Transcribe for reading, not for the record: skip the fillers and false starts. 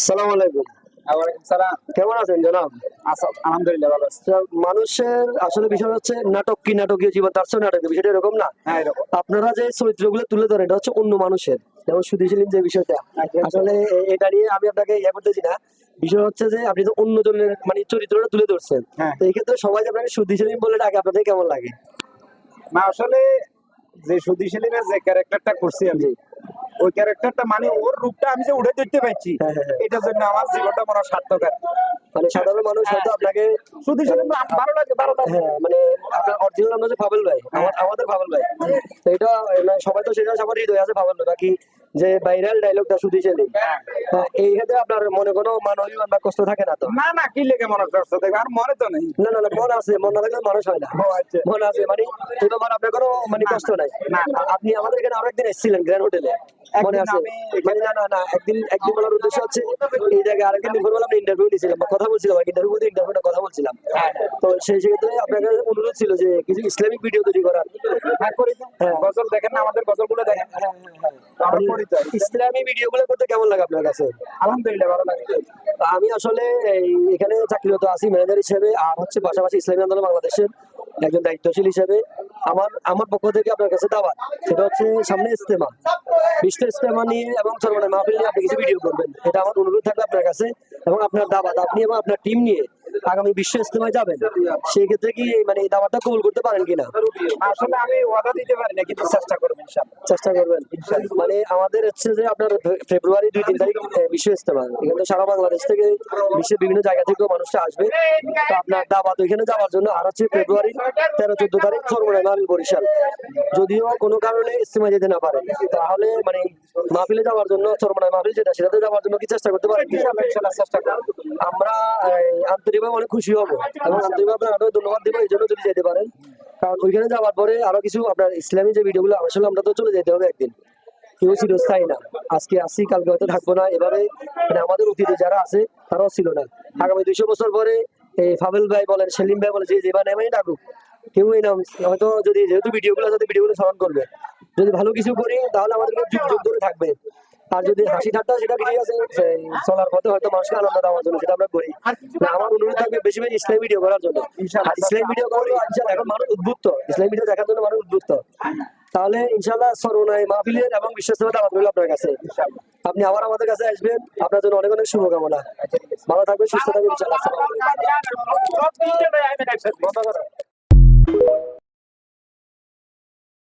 সালাম আলাইকুম। কেমন আছেন জনাব? আলহামদুলিল্লাহ ভালো আছি। মানুষের আসলে বিষয় হচ্ছে নাটক কি নাটকীয় জীবন তার চেয়ে নাটকীয় বিষয়টা এরকম না। হ্যাঁ এরকম। আপনারা যে চরিত্রগুলো তুলে ধরেন এটা হচ্ছে অন্য মানুষের, যেমন সুধী সেলিম যে বিষয়টা আসলে এটা নিয়ে আমি আপনাকে করতেছি না। বিষয় হচ্ছে যে আপনি তো অন্য জনের মানে চরিত্রটা তুলে ধরছেন, হ্যাঁ। তো এই ক্ষেত্রে সবাই যে আপনাকে সুধী সেলিম বলে ডাকে আপনাদের কেমন লাগে? না আসলে যে সুধী সেলিমের যে ক্যারেক্টারটা করছি আমি, ওই ক্যারেক্টারটা মানে ওর রূপটা আমি যে উড়ে দেখতে পাচ্ছি, হ্যাঁ, হ্যাঁ, হ্যাঁ। এটার জন্য আমার জীবনটা মনে হয় সার্থক আর কি। মানে সাধারণ মানুষ হয়তো আপনাকে সুধী সেলিম ভালো লাগে, ভালো লাগে। হ্যাঁ মানে আপনার অরিজিনাল নাম হচ্ছে ফাবেল ভাই, আমাদের ফাবেল ভাই। তো এটা মানে সবাই তো সেটা সবার হৃদয়ে আছে ফাবেল ভাই, বাকি যে ভাইরাল ডায়লগটা সুধী সেলিম, এই ক্ষেত্রে আপনার মনে কোনো মান অভিমান বা কষ্ট থাকে না তো? না না, কি লেগে মনে করছো দেখো, আর মনে তো নেই। না না না, মন আছে, মন না থাকলে মানুষ হয় না। ও আচ্ছা। মন আছে মানে এই ব্যাপারে আপনার কোনো মানে কষ্ট নাই। না, আপনি আমাদের এখানে আরো একদিন এসেছিলেন গ্র্যান্ড হোটেলে, মনে আছে? মানে না না না, একদিন একদিন বলার উদ্দেশ্য হচ্ছে এই জায়গায় আরেকদিন দুপুরবেলা আমরা ইন্টারভিউ নিয়েছিলাম বা কথা বলছিলাম, ইন্টারভিউটা কথা বলছিলাম। তো সেই ক্ষেত্রে আপনাকে অনুরোধ ছিল যে কিছু ইসলামিক ভিডিও তৈরি করার। হ্যাঁ করি তো। হ্যাঁ। গজল দেখেন না, আমাদের গজলগুলো দেখেন। আমরা মানে করি তো। ইসলামী ভিডিও গুলো করতে কেমন লাগে আপনার কাছে? আলহামদুলিল্লাহ ভালো লাগে। আমি আসলে এখানে চাকরিরত আছি ম্যানেজার হিসেবে, আর হচ্ছে পাশাপাশি ইসলামী আন্দোলন বাংলাদেশের একজন দায়িত্বশীল হিসেবে আমার আমার পক্ষ থেকে আপনার কাছে দাওয়াত, সেটা হচ্ছে সামনে ইজতেমা, বিশ্ব ইজতেমা নিয়ে এবং চরমনাই মাহফিল নিয়ে আপনি কিছু ভিডিও করবেন, এটা আমার অনুরোধ থাকবে আপনার কাছে। এবং আপনার দাওয়াত, আপনি এবং আপনার টিম নিয়ে আগামী বিশ্ব ইজতেমায় যাবেন, সেই ক্ষেত্রে কি মানে এই দাওয়াতটা কবুল করতে পারেন কিনা? আসলে আমি ওয়াদা দিতে পারি না, কিন্তু চেষ্টা করবো ইনশাআল্লাহ। চেষ্টা করবেন। মানে আমাদের হচ্ছে যে আপনার ফেব্রুয়ারি 2-3 তারিখ বিশ্ব ইজতেমা, এখানে সারা বাংলাদেশ থেকে বিশ্বের বিভিন্ন জায়গা থেকেও মানুষটা আসবে। তো আপনার দাওয়াত ওইখানে যাওয়ার জন্য, আর হচ্ছে ফেব্রুয়ারি 13-14 তারিখ চরমনাই মাহফিল বরিশাল। যদিও কোনো কারণে ইজতেমা যেতে না পারে, তাহলে মানে মাহফিলে যাওয়ার জন্য, চরমনাই মাহফিল যেটা সেটাতে যাওয়ার জন্য কি চেষ্টা করতে পারেন? ইনশাআল্লাহ চেষ্টা করবো। আমরা আন্তরিকভাবে অনেক খুশি হব এবং আন্তরিকভাবে আরো ধন্যবাদ দেবো এই জন্য যদি যেতে পারেন। কারণ ওইখানে যাওয়ার পরে আরো কিছু আপনার ইসলামী যে ভিডিওগুলো, আসলে আমরা তো চলে যেতে হবে একদিন, কেউ চিরস্থায়ী না। আজকে আসি কালকে হয়তো থাকবো না, এভাবে মানে আমাদের অতীতে যারা আছে তারাও ছিল না। আগামী 200 বছর পরে এই ফাবেল ভাই বলেন, সেলিম ভাই বলেন, যে মানে আমি ডাকুক, কেউ এই নাম হয়তো যদি যেহেতু ভিডিওগুলো স্মরণ করবে, যদি ভালো কিছু করি তাহলে আমাদেরকে যুগ যুগ ধরে থাকবে। আর যদি হাসি ঠাট্টা, সেটা ঠিক আছে, চলার পথে হয়তো মানুষকে আনন্দ দেওয়ার জন্য সেটা আমরা করি না। আমার অনুরোধ থাকবে বেশি বেশি ইসলাম ভিডিও করার জন্য। আর ইসলাম ভিডিও করার এখন মানুষ উদ্বুদ্ধ, ইসলাম ভিডিও দেখার জন্য মানুষ উদ্বুদ্ধ। তাহলে ইনশাল্লাহ চরমনাই মাহফিলের এবং বিশ্বস্ততা দাওয়াত রইল আপনার কাছে। আপনি আবার আমাদের কাছে আসবেন, আপনার জন্য অনেক অনেক শুভকামনা। ভালো থাকবেন, সুস্থ থাকবেন ইনশাআল্লাহ।